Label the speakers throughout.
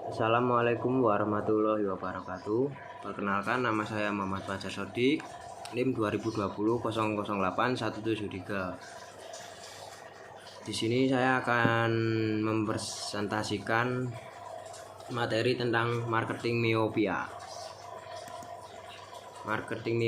Speaker 1: Assalamualaikum warahmatullahi wabarakatuh. Perkenalkan, nama saya Muhammad Fajar Sodik, NIM 2020 008173. Di sini saya akan mempresentasikan materi tentang marketing miopia. Marketing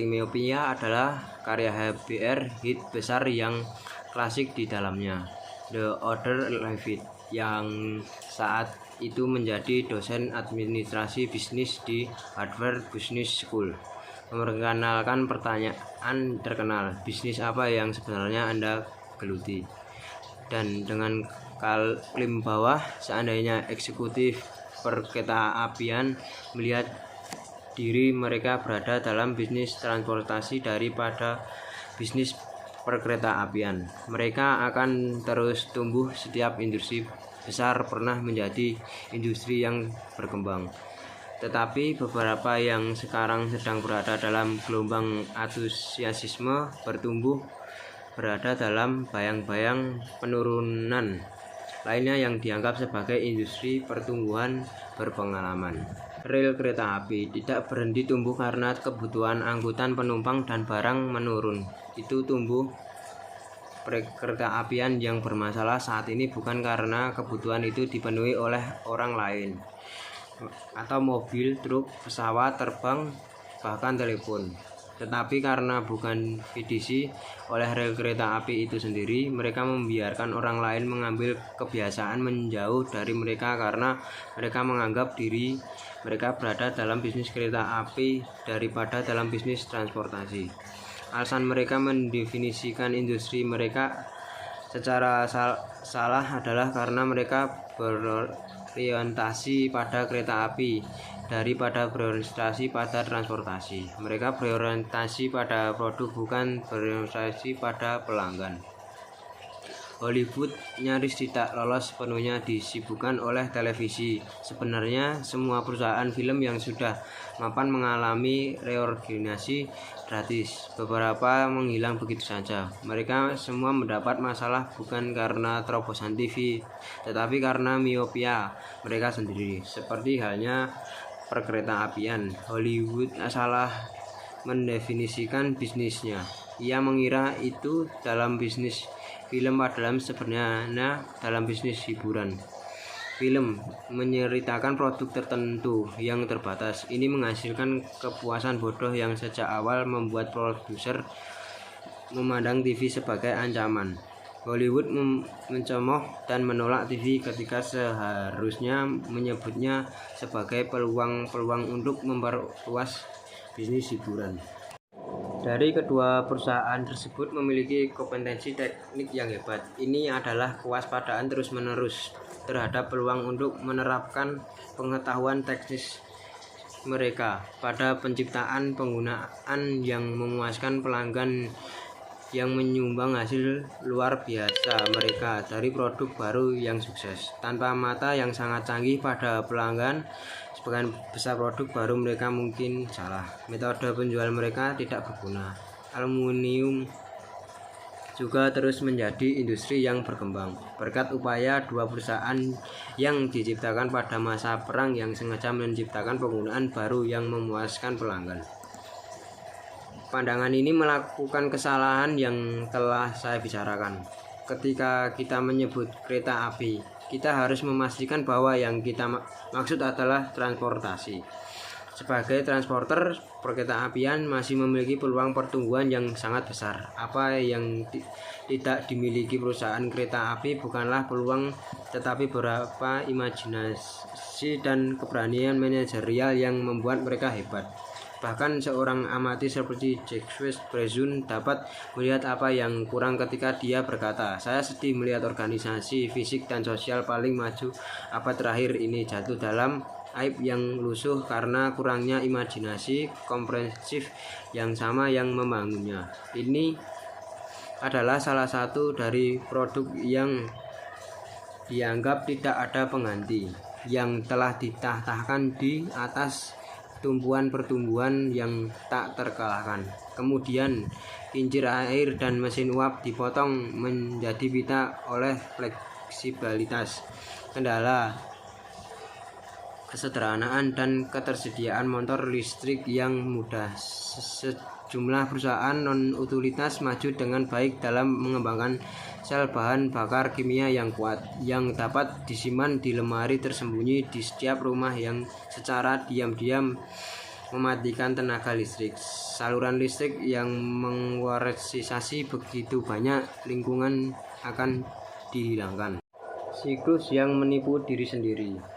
Speaker 1: miopia adalah karya HBR hit besar yang klasik di dalamnya, The Other Levitt, yang saat itu menjadi dosen administrasi bisnis di Harvard Business School. Memperkenalkan pertanyaan terkenal, bisnis apa yang sebenarnya Anda geluti? Dan dengan klaim bawah, seandainya eksekutif perkereta-apian melihat diri mereka berada dalam bisnis transportasi daripada bisnis perkereta-apian, mereka akan terus tumbuh. Setiap industri besar pernah menjadi industri yang berkembang, tetapi beberapa yang sekarang sedang berada dalam gelombang antusiasme bertumbuh berada dalam bayang-bayang penurunan lainnya yang dianggap sebagai industri pertumbuhan berpengalaman. Rel kereta api tidak berhenti tumbuh karena kebutuhan angkutan penumpang dan barang menurun. Itu tumbuh perkereta apian yang bermasalah saat ini bukan karena kebutuhan itu dipenuhi oleh orang lain atau mobil, truk, pesawat terbang, bahkan telepon, tetapi karena bukan diisi oleh rel kereta api itu sendiri. Mereka membiarkan orang lain mengambil kebiasaan menjauh dari mereka karena mereka menganggap diri mereka berada dalam bisnis kereta api daripada dalam bisnis transportasi. Alasan mereka mendefinisikan industri mereka secara salah adalah karena mereka berorientasi pada kereta api daripada berorientasi pada transportasi. Mereka berorientasi pada produk, bukan berorientasi pada pelanggan. Hollywood nyaris tidak lolos sepenuhnya disibukkan oleh televisi. Sebenarnya semua perusahaan film yang sudah mapan mengalami reorganisasi gratis. Beberapa menghilang begitu saja. Mereka semua mendapat masalah bukan karena terobosan TV, tetapi karena miopia mereka sendiri. Seperti halnya perkereta apian, Hollywood salah mendefinisikan bisnisnya. Ia mengira itu dalam bisnis film, padahal sebenarnya dalam bisnis hiburan. Film menceritakan produk tertentu yang terbatas. Ini menghasilkan kepuasan bodoh yang sejak awal membuat produser memandang TV sebagai ancaman. Hollywood mencemooh dan menolak TV ketika seharusnya menyebutnya sebagai peluang untuk memperluas bisnis hiburan. Dari kedua perusahaan tersebut memiliki kompetensi teknik yang hebat. Ini adalah kewaspadaan terus-menerus terhadap peluang untuk menerapkan pengetahuan teknis mereka pada penciptaan penggunaan yang memuaskan pelanggan, yang menyumbang hasil luar biasa mereka dari produk baru yang sukses. Tanpa mata yang sangat canggih pada pelanggan, sebagian besar produk baru mereka mungkin salah. Metode penjualan mereka tidak berguna. Aluminium juga terus menjadi industri yang berkembang berkat upaya dua perusahaan yang diciptakan pada masa perang yang sengaja menciptakan penggunaan baru yang memuaskan pelanggan. Pandangan ini melakukan kesalahan yang telah saya bicarakan. Ketika kita menyebut kereta api, kita harus memastikan bahwa yang kita maksud adalah transportasi. Sebagai transporter, perkereta apian masih memiliki peluang pertumbuhan yang sangat besar. Apa yang tidak dimiliki perusahaan kereta api bukanlah peluang, tetapi beberapa imajinasi dan keberanian manajerial yang membuat mereka hebat. Bahkan seorang amatir seperti Jacques Brezun dapat melihat apa yang kurang ketika dia berkata, "Saya sedih melihat organisasi fisik dan sosial paling maju abad terakhir ini jatuh dalam aib yang lusuh karena kurangnya imajinasi komprehensif yang sama yang membangunnya." Ini adalah salah satu dari produk yang dianggap tidak ada pengganti, yang telah ditahtakan di atas pertumbuhan yang tak terkalahkan. Kemudian kincir air dan mesin uap dipotong menjadi pita oleh fleksibilitas. Kendala kesederhanaan dan ketersediaan motor listrik yang mudah. Sejumlah perusahaan non-utilitas maju dengan baik dalam mengembangkan sel bahan bakar kimia yang kuat, yang dapat disimpan di lemari tersembunyi di setiap rumah yang secara diam-diam mematikan tenaga listrik. Saluran listrik yang mengeluarisasi begitu banyak, lingkungan akan dihilangkan. Siklus yang menipu diri sendiri.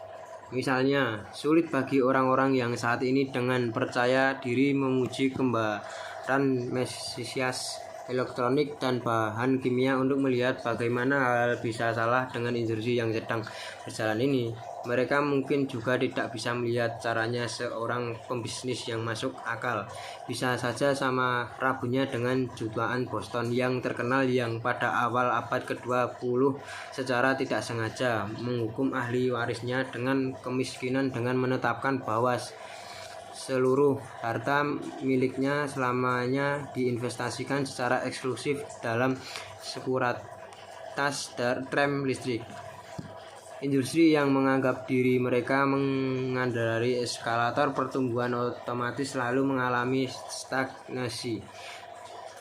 Speaker 1: Misalnya, sulit bagi orang-orang yang saat ini dengan percaya diri memuji kembaran Mesias elektronik dan bahan kimia untuk melihat bagaimana hal bisa salah dengan industri yang sedang berjalan ini. Mereka mungkin juga tidak bisa melihat caranya seorang pembisnis yang masuk akal. Bisa saja sama Rabunya dengan jutaan Boston yang terkenal yang pada awal abad ke-20 secara tidak sengaja menghukum ahli warisnya dengan kemiskinan dengan menetapkan bahwa seluruh harta miliknya selamanya diinvestasikan secara eksklusif dalam sekuritas tram listrik. Industri yang menganggap diri mereka mengendarai eskalator pertumbuhan otomatis lalu mengalami stagnasi.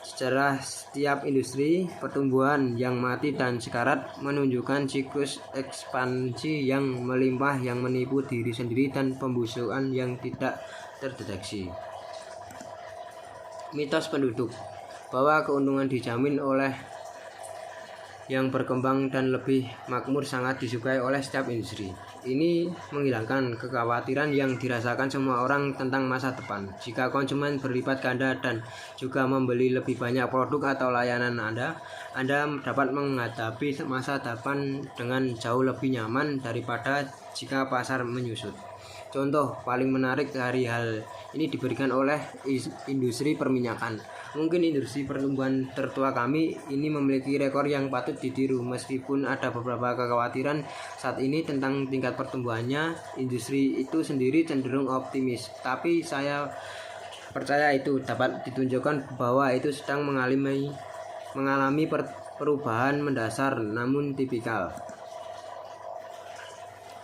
Speaker 1: Secara setiap industri, pertumbuhan yang mati dan sekarat menunjukkan siklus ekspansi yang melimpah yang menipu diri sendiri dan pembusukan yang tidak terdeteksi. Mitos penduduk bahwa keuntungan dijamin oleh yang berkembang dan lebih makmur sangat disukai oleh setiap industri. Ini menghilangkan kekhawatiran yang dirasakan semua orang tentang masa depan. Jika konsumen berlipat ganda dan juga membeli lebih banyak produk atau layanan Anda dapat menghadapi masa depan dengan jauh lebih nyaman daripada jika pasar menyusut. Contoh paling menarik dari hal ini diberikan oleh industri perminyakan. Mungkin industri pertumbuhan tertua kami ini memiliki rekor yang patut ditiru. Meskipun ada beberapa kekhawatiran saat ini tentang tingkat pertumbuhannya, industri itu sendiri cenderung optimis. Tapi saya percaya itu dapat ditunjukkan bahwa itu sedang mengalami perubahan mendasar namun tipikal.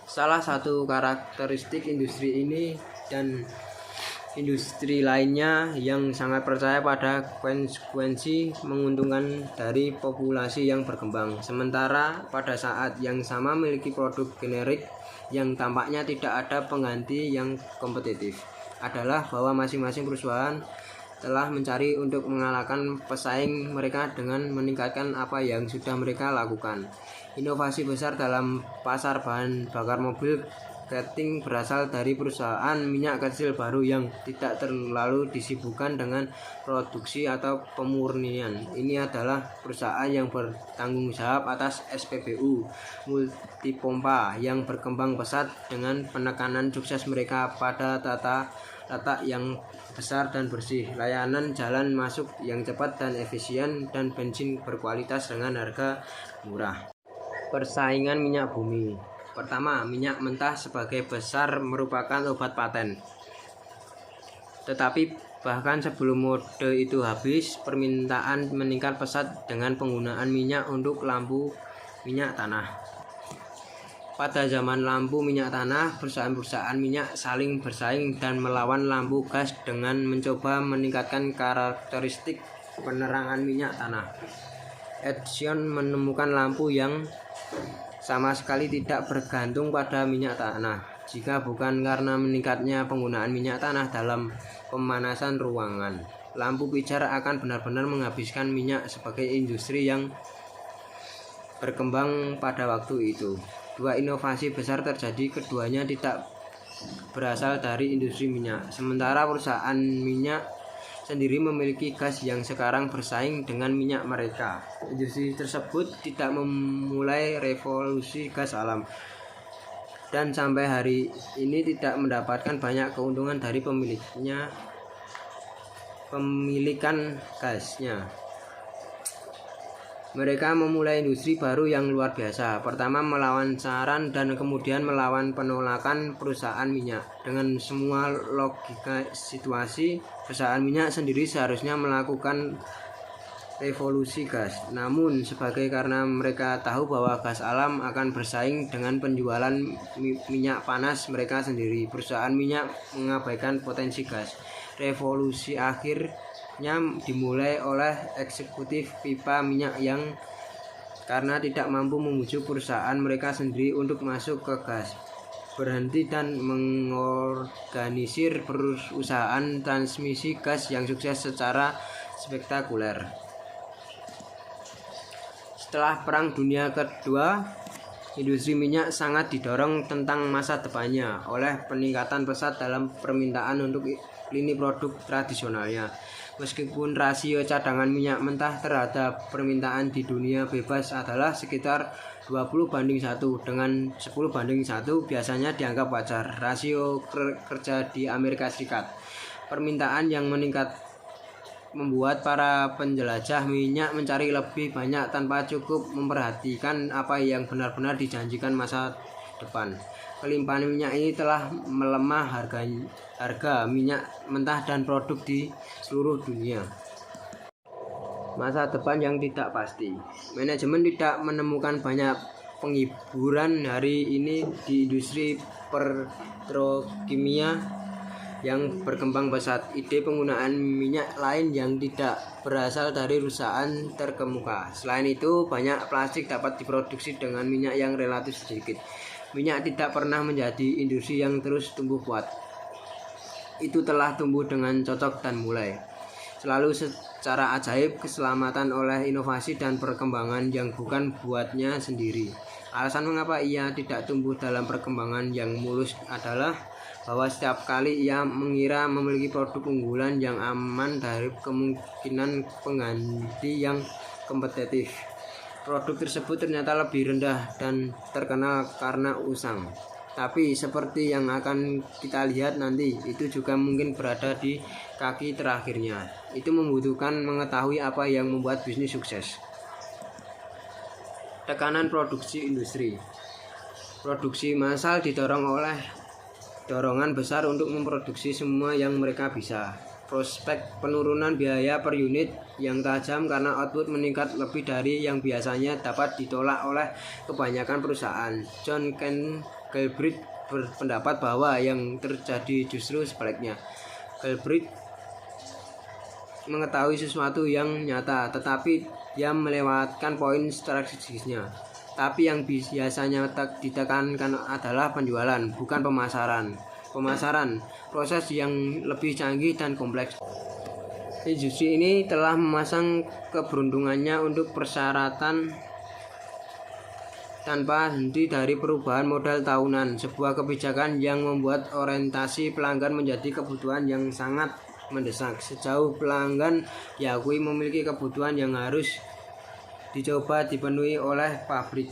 Speaker 1: Salah satu karakteristik industri ini dan industri lainnya yang sangat percaya pada konsekuensi menguntungkan dari populasi yang berkembang, sementara pada saat yang sama memiliki produk generik yang tampaknya tidak ada pengganti yang kompetitif, adalah bahwa masing-masing perusahaan telah mencari untuk mengalahkan pesaing mereka dengan meningkatkan apa yang sudah mereka lakukan. Inovasi besar dalam pasar bahan bakar mobil Keting berasal dari perusahaan minyak kecil baru yang tidak terlalu disibukkan dengan produksi atau pemurnian. Ini adalah perusahaan yang bertanggung jawab atas SPBU multipompa yang berkembang pesat dengan penekanan sukses mereka pada tata letak yang besar dan bersih, layanan jalan masuk yang cepat dan efisien, dan bensin berkualitas dengan harga murah. Persaingan minyak bumi. Pertama, minyak mentah sebagai besar merupakan obat paten. Tetapi bahkan sebelum mode itu habis, permintaan meningkat pesat dengan penggunaan minyak untuk lampu minyak tanah. Pada zaman lampu minyak tanah, perusahaan-perusahaan minyak saling bersaing dan melawan lampu gas dengan mencoba meningkatkan karakteristik penerangan minyak tanah. Edison menemukan lampu yang sama sekali tidak bergantung pada minyak tanah. Jika bukan karena meningkatnya penggunaan minyak tanah dalam pemanasan ruangan, lampu pijar akan benar-benar menghabiskan minyak sebagai industri yang berkembang pada waktu itu. Dua inovasi besar terjadi, keduanya tidak berasal dari industri minyak. Sementara perusahaan minyak sendiri memiliki gas yang sekarang bersaing dengan minyak mereka. Industri tersebut tidak memulai revolusi gas alam dan sampai hari ini tidak mendapatkan banyak keuntungan dari pemilikan gasnya. Mereka memulai industri baru yang luar biasa. Pertama melawan saran dan kemudian melawan penolakan perusahaan minyak. Dengan semua logika situasi, perusahaan minyak sendiri seharusnya melakukan revolusi gas. Namun karena mereka tahu bahwa gas alam akan bersaing dengan penjualan minyak panas mereka sendiri, perusahaan minyak mengabaikan potensi gas. Revolusi akhirnya dimulai oleh eksekutif pipa minyak yang karena tidak mampu membujuk perusahaan mereka sendiri untuk masuk ke gas, berhenti dan mengorganisir perusahaan transmisi gas yang sukses secara spektakuler. Setelah Perang Dunia Kedua, industri minyak sangat didorong tentang masa depannya oleh peningkatan pesat dalam permintaan untuk lini produk tradisionalnya. Meskipun rasio cadangan minyak mentah terhadap permintaan di dunia bebas adalah sekitar 20:1 dengan 10:1 biasanya dianggap wajar. Rasio kerja di Amerika Serikat, permintaan yang meningkat membuat para penjelajah minyak mencari lebih banyak tanpa cukup memperhatikan apa yang benar-benar dijanjikan masa depan. Kelimpahan minyak ini telah melemah harga minyak mentah dan produk di seluruh dunia. Masa depan yang tidak pasti. Manajemen tidak menemukan banyak penghiburan hari ini di industri petrokimia yang berkembang pesat. Ide penggunaan minyak lain yang tidak berasal dari perusahaan terkemuka. Selain itu, banyak plastik dapat diproduksi dengan minyak yang relatif sedikit. Minyak tidak pernah menjadi industri yang terus tumbuh kuat. Itu telah tumbuh dengan cocok dan mulai selalu secara ajaib keselamatan oleh inovasi dan perkembangan yang bukan buatnya sendiri. Alasan mengapa ia tidak tumbuh dalam perkembangan yang mulus adalah bahwa setiap kali ia mengira memiliki produk unggulan yang aman dari kemungkinan pengganti yang kompetitif, produk tersebut ternyata lebih rendah dan terkenal karena usang. Tapi seperti yang akan kita lihat nanti, itu juga mungkin berada di kaki terakhirnya. Itu membutuhkan mengetahui apa yang membuat bisnis sukses. Tekanan produksi industri. Produksi massal didorong oleh dorongan besar untuk memproduksi semua yang mereka bisa. Prospek penurunan biaya per unit yang tajam karena output meningkat lebih dari yang biasanya dapat ditolak oleh kebanyakan perusahaan. John Galbraith berpendapat bahwa yang terjadi justru sebaliknya. Galbraith mengetahui sesuatu yang nyata, tetapi dia melewatkan poin strategisnya. Tapi yang biasanya ditekankan adalah penjualan, bukan pemasaran. Proses yang lebih canggih dan kompleks. Industri ini telah memasang keberuntungannya untuk persyaratan tanpa henti dari perubahan modal tahunan, sebuah kebijakan yang membuat orientasi pelanggan menjadi kebutuhan yang sangat mendesak. Sejauh pelanggan diakui memiliki kebutuhan yang harus dicoba dipenuhi oleh pabrik,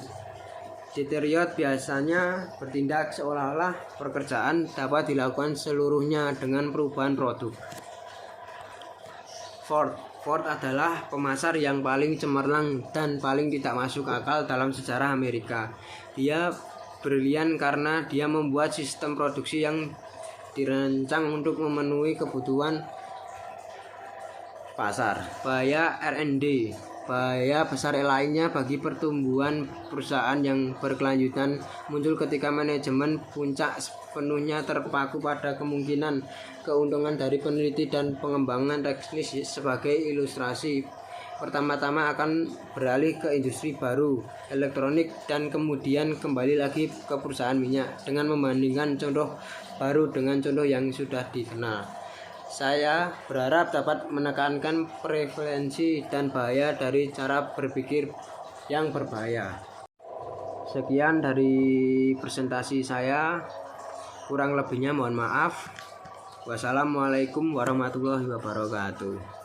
Speaker 1: Detroit biasanya bertindak seolah-olah pekerjaan dapat dilakukan seluruhnya dengan perubahan produk. Ford adalah pemasar yang paling cemerlang dan paling tidak masuk akal dalam sejarah Amerika. Dia brilian karena dia membuat sistem produksi yang dirancang untuk memenuhi kebutuhan pasar. Bahaya R&D. Bahaya besar lainnya bagi pertumbuhan perusahaan yang berkelanjutan muncul ketika manajemen puncak sepenuhnya terpaku pada kemungkinan keuntungan dari peneliti dan pengembangan teknis. Sebagai ilustrasi, pertama-tama akan beralih ke industri baru, elektronik, dan kemudian kembali lagi ke perusahaan minyak dengan membandingkan contoh baru dengan contoh yang sudah dikenal. Saya berharap dapat menekankan prevalensi dan bahaya dari cara berpikir yang berbahaya. Sekian dari presentasi saya, kurang lebihnya mohon maaf. Wassalamualaikum warahmatullahi wabarakatuh.